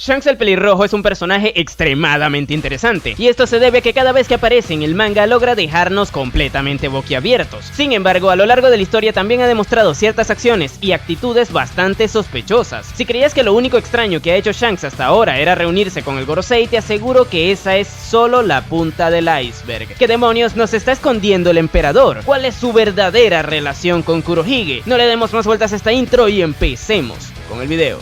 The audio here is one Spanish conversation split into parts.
Shanks el pelirrojo es un personaje extremadamente interesante, y esto se debe a que cada vez que aparece en el manga logra dejarnos completamente boquiabiertos. Sin embargo, a lo largo de la historia también ha demostrado ciertas acciones y actitudes bastante sospechosas. Si creías que lo único extraño que ha hecho Shanks hasta ahora era reunirse con el Gorosei, te aseguro que esa es solo la punta del iceberg. ¿Qué demonios nos está escondiendo el emperador? ¿Cuál es su verdadera relación con Kurohige? No le demos más vueltas a esta intro y empecemos con el video.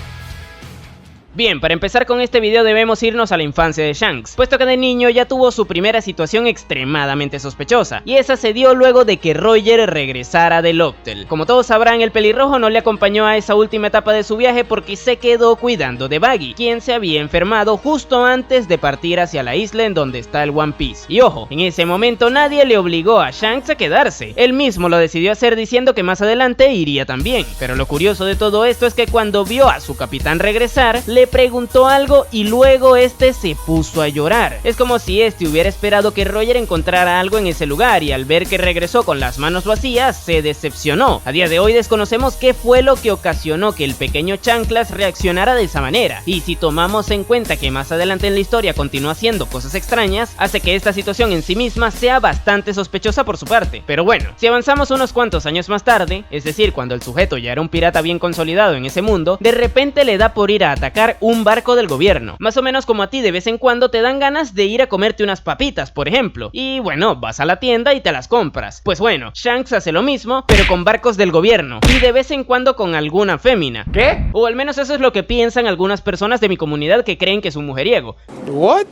Bien, para empezar con este video debemos irnos a la infancia de Shanks, puesto que de niño ya tuvo su primera situación extremadamente sospechosa, y esa se dio luego de que Roger regresara del Octel. Como todos sabrán, el pelirrojo no le acompañó a esa última etapa de su viaje porque se quedó cuidando de Baggy, quien se había enfermado justo antes de partir hacia la isla en donde está el One Piece. Y ojo, en ese momento nadie le obligó a Shanks a quedarse, él mismo lo decidió hacer diciendo que más adelante iría también. Pero lo curioso de todo esto es que cuando vio a su capitán regresar, le preguntó algo y luego este se puso a llorar. Es como si este hubiera esperado que Roger encontrara algo en ese lugar y al ver que regresó con las manos vacías se decepcionó. A día de hoy desconocemos qué fue lo que ocasionó que el pequeño Chanclas reaccionara de esa manera, y si tomamos en cuenta que más adelante en la historia continúa haciendo cosas extrañas, hace que esta situación en sí misma sea bastante sospechosa por su parte. Pero bueno, si avanzamos unos cuantos años más tarde, es decir, cuando el sujeto ya era un pirata bien consolidado en ese mundo, de repente le da por ir a atacar un barco del gobierno. Más o menos como a ti de vez en cuando te dan ganas de ir a comerte unas papitas, por ejemplo, y bueno, vas a la tienda y te las compras. Pues bueno, Shanks hace lo mismo, pero con barcos del gobierno, y de vez en cuando con alguna fémina. ¿Qué? O al menos eso es lo que piensan algunas personas de mi comunidad que creen que es un mujeriego. ¿What?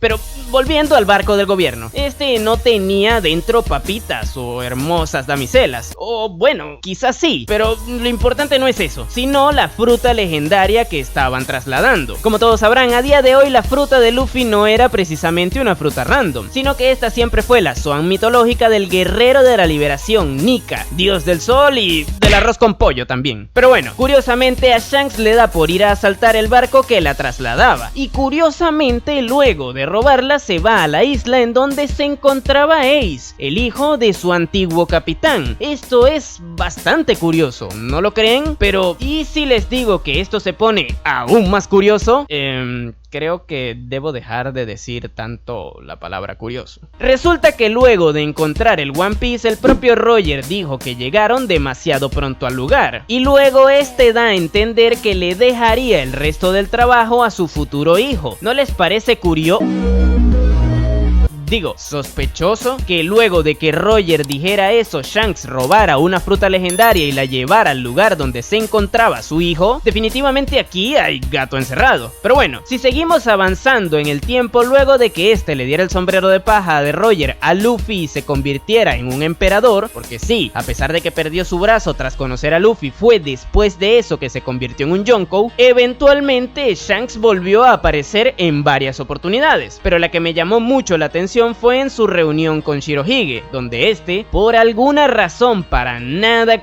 Pero volviendo al barco del gobierno, este no tenía dentro papitas o hermosas damiselas, o bueno, quizás sí, pero lo importante no es eso, sino la fruta legendaria que estaban trasladando. Como todos sabrán, a día de hoy la fruta de Luffy no era precisamente una fruta random, sino que esta siempre fue la Zoan mitológica del guerrero de la liberación, Nika, dios del sol y del arroz con pollo también. Pero bueno, curiosamente a Shanks le da por ir a asaltar el barco que la trasladaba, y curiosamente luego de robarla se va a la isla en donde se encontraba Ace, el hijo de su antiguo capitán. Esto es bastante curioso, ¿no lo creen? Pero ¿y si les digo que esto se pone aún más curioso? Creo que debo dejar de decir tanto la palabra curioso. Resulta que luego de encontrar el One Piece, el propio Roger dijo que llegaron demasiado pronto al lugar, y luego este da a entender que le dejaría el resto del trabajo a su futuro hijo. ¿No les parece curioso? Digo, sospechoso que luego de que Roger dijera eso, Shanks robara una fruta legendaria y la llevara al lugar donde se encontraba su hijo. Definitivamente aquí hay gato encerrado. Pero bueno, si seguimos avanzando en el tiempo, luego de que este le diera el sombrero de paja de Roger a Luffy y se convirtiera en un emperador, porque sí, a pesar de que perdió su brazo tras conocer a Luffy, fue después de eso que se convirtió en un Yonkou, eventualmente Shanks volvió a aparecer en varias oportunidades, pero la que me llamó mucho la atención fue en su reunión con Shirohige, donde este, por alguna razón para nada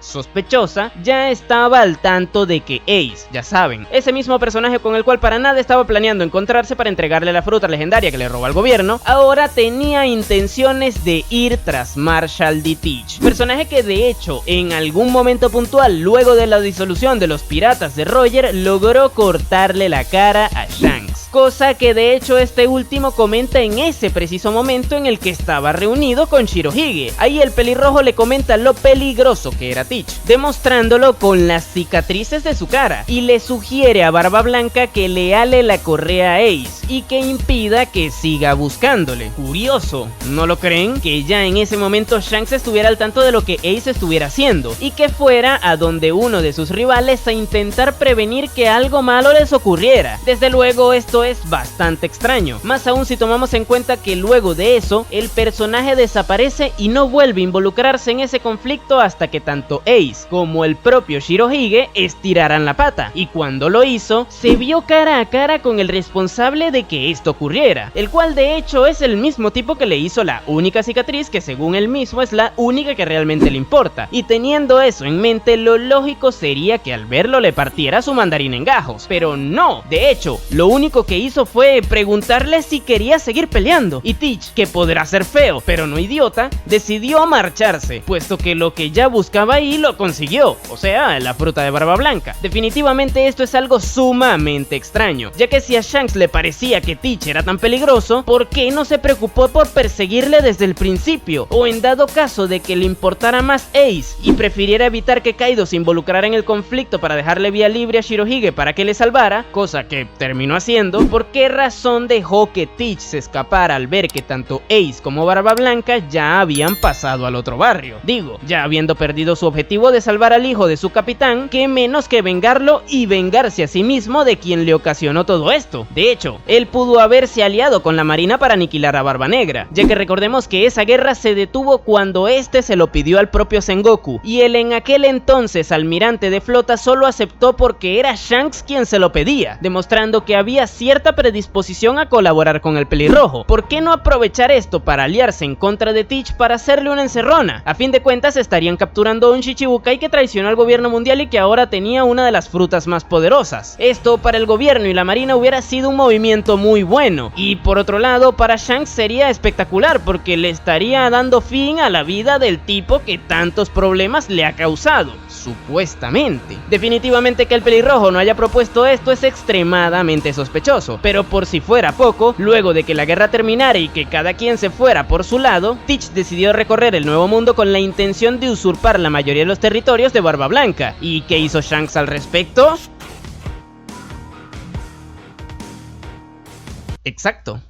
sospechosa, ya estaba al tanto de que Ace, ya saben, ese mismo personaje con el cual para nada estaba planeando encontrarse para entregarle la fruta legendaria que le robó al gobierno, ahora tenía intenciones de ir tras Marshall D. Teach, personaje que de hecho en algún momento puntual luego de la disolución de los piratas de Roger logró cortarle la cara a Shanks, cosa que de hecho este último comenta en ese preciso momento en el que estaba reunido con Shirohige. Ahí el pelirrojo le comenta lo peligroso que era Teach, demostrándolo con las cicatrices de su cara, y le sugiere a Barba Blanca que le ale la correa a Ace y que impida que siga buscándole. Curioso, ¿no lo creen? Que ya en ese momento Shanks estuviera al tanto de lo que Ace estuviera haciendo y que fuera a donde uno de sus rivales a intentar prevenir que algo malo les ocurriera. Desde luego esto es bastante extraño, más aún si tomamos en cuenta que luego de eso el personaje desaparece y no vuelve a involucrarse en ese conflicto hasta que tanto Ace como el propio Shirohige estiraran la pata, y cuando lo hizo se vio cara a cara con el responsable de que esto ocurriera, el cual de hecho es el mismo tipo que le hizo la única cicatriz que según él mismo es la única que realmente le importa, y teniendo eso en mente lo lógico sería que al verlo le partiera su mandarín en gajos, pero no, de hecho lo único que hizo fue preguntarle si quería seguir peleando, y Teach, que podrá ser feo pero no idiota, decidió marcharse, puesto que lo que ya buscaba ahí lo consiguió, o sea, la fruta de Barba Blanca. Definitivamente esto es algo sumamente extraño, ya que si a Shanks le parecía que Teach era tan peligroso, ¿por qué no se preocupó por perseguirle desde el principio? O en dado caso de que le importara más Ace y prefiriera evitar que Kaido se involucrara en el conflicto para dejarle vía libre a Shirohige para que le salvara, cosa que terminó haciendo, ¿por qué razón dejó que Teach se escapara al ver que tanto Ace como Barba Blanca ya habían pasado al otro barrio? Digo, ya habiendo perdido su objetivo de salvar al hijo de su capitán, ¿qué menos que vengarlo y vengarse a sí mismo de quien le ocasionó todo esto? De hecho, él pudo haberse aliado con la marina para aniquilar a Barba Negra, ya que recordemos que esa guerra se detuvo cuando este se lo pidió al propio Sengoku, y el en aquel entonces almirante de flota solo aceptó porque era Shanks quien se lo pedía, demostrando que había cierta predisposición a colaborar con el pelirrojo. ¿Por qué no aprovechar esto para aliarse en contra de Teach para hacerle una encerrona? A fin de cuentas estarían capturando a un Shichibukai que traicionó al gobierno mundial y que ahora tenía una de las frutas más poderosas. Esto para el gobierno y la marina hubiera sido un movimiento muy bueno, y por otro lado para Shanks sería espectacular porque le estaría dando fin a la vida del tipo que tantos problemas le ha causado, supuestamente. Definitivamente que el pelirrojo no haya propuesto esto es extremadamente sospechoso, pero por si fuera poco, luego de que la guerra terminara y que cada quien se fuera por su lado, Teach decidió recorrer el Nuevo Mundo con la intención de usurpar la mayoría de los territorios de Barba Blanca. ¿Y qué hizo Shanks al respecto? Exacto.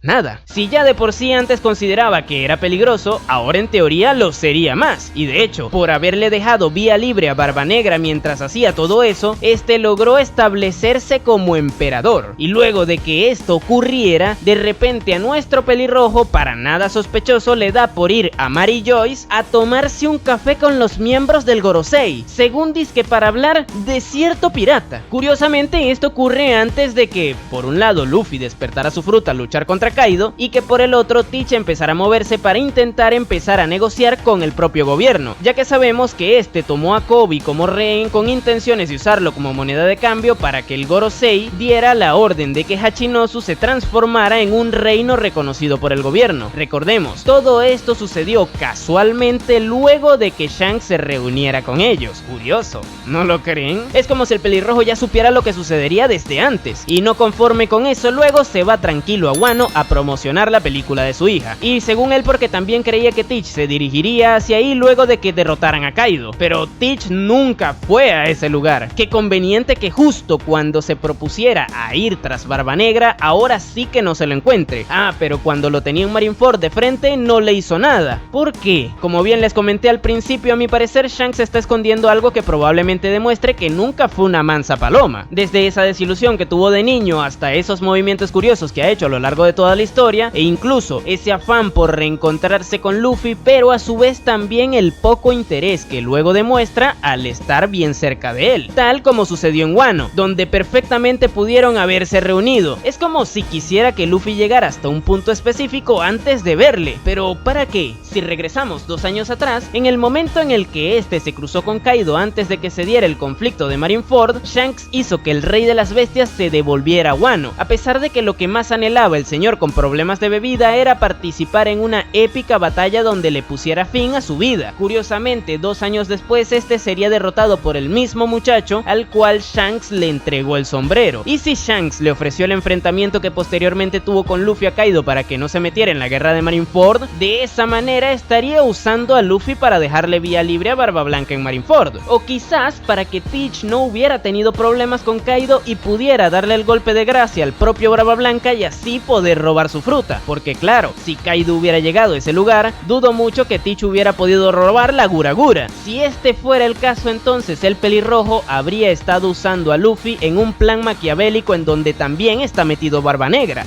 Nada. Si ya de por sí antes consideraba que era peligroso, ahora en teoría lo sería más. Y de hecho, por haberle dejado vía libre a Barba Negra mientras hacía todo eso, este logró establecerse como emperador. Y luego de que esto ocurriera, de repente a nuestro pelirrojo, para nada sospechoso, le da por ir a Mary Joyce a tomarse un café con los miembros del Gorosei, según dizque para hablar de cierto pirata. Curiosamente, esto ocurre antes de que, por un lado, Luffy despertara su fruta a luchar contra Kaido, y que por el otro Teach empezara a moverse para intentar empezar a negociar con el propio gobierno, ya que sabemos que este tomó a Koby como rehén con intenciones de usarlo como moneda de cambio para que el Gorosei diera la orden de que Hachinosu se transformara en un reino reconocido por el gobierno. Recordemos, todo esto sucedió casualmente luego de que Shanks se reuniera con ellos. Curioso, ¿no lo creen? Es como si el pelirrojo ya supiera lo que sucedería desde antes, y no conforme con eso, luego se va tranquilo a Wano a promocionar la película de su hija, y según él porque también creía que Teach se dirigiría hacia ahí luego de que derrotaran a Kaido, pero Teach nunca fue a ese lugar. Qué conveniente que justo cuando se propusiera a ir tras Barba Negra, ahora sí que no se lo encuentre. Pero cuando lo tenía en Marineford de frente no le hizo nada. ¿Por qué? Como bien les comenté al principio, a mi parecer Shanks está escondiendo algo que probablemente demuestre que nunca fue una mansa paloma. Desde esa desilusión que tuvo de niño hasta esos movimientos curiosos que ha hecho a lo largo de toda la historia, e incluso ese afán por reencontrarse con Luffy, pero a su vez también el poco interés que luego demuestra al estar bien cerca de él, tal como sucedió en Wano, donde perfectamente pudieron haberse reunido. Es como si quisiera que Luffy llegara hasta un punto específico antes de verle, pero ¿para qué? Si regresamos 2 años atrás, en el momento en el que este se cruzó con Kaido antes de que se diera el conflicto de Marineford, Shanks hizo que el rey de las bestias se devolviera a Wano, a pesar de que lo que más anhelaba el señor con problemas de bebida era participar en una épica batalla donde le pusiera fin a su vida. Curiosamente, 2 años después este sería derrotado por el mismo muchacho al cual Shanks le entregó el sombrero. Y si Shanks le ofreció el enfrentamiento que posteriormente tuvo con Luffy a Kaido para que no se metiera en la guerra de Marineford, de esa manera estaría usando a Luffy para dejarle vía libre a Barba Blanca en Marineford, o quizás para que Teach no hubiera tenido problemas con Kaido y pudiera darle el golpe de gracia al propio Barba Blanca y así poder robar su fruta, porque claro, si Kaido hubiera llegado a ese lugar, dudo mucho que Teach hubiera podido robar la Gura Gura. Si este fuera el caso, entonces el pelirrojo habría estado usando a Luffy en un plan maquiavélico en donde también está metido Barba Negra.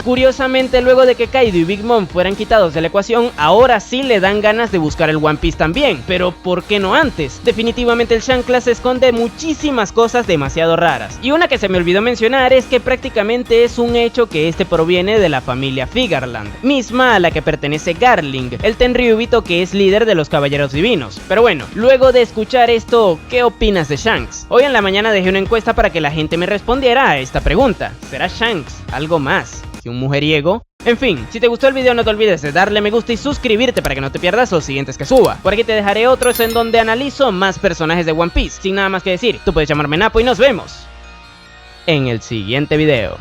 Curiosamente, luego de que Kaido y Big Mom fueran quitados de la ecuación, ahora sí le dan ganas de buscar el One Piece también, pero ¿por qué no antes? Definitivamente el Shankla se esconde muchísimas cosas demasiado raras, y una que se me olvidó mencionar es que prácticamente es un hecho que este proviene de la familia Figarland, misma a la que pertenece Garling, el Tenryubito que es líder de los Caballeros Divinos. Pero bueno, luego de escuchar esto, ¿qué opinas de Shanks? Hoy en la mañana dejé una encuesta para que la gente me respondiera a esta pregunta: ¿será Shanks algo más que un mujeriego? En fin, si te gustó el video no te olvides de darle me gusta y suscribirte para que no te pierdas los siguientes que suba. Por aquí te dejaré otros en donde analizo más personajes de One Piece. Sin nada más que decir, tú puedes llamarme Napo y nos vemos en el siguiente video.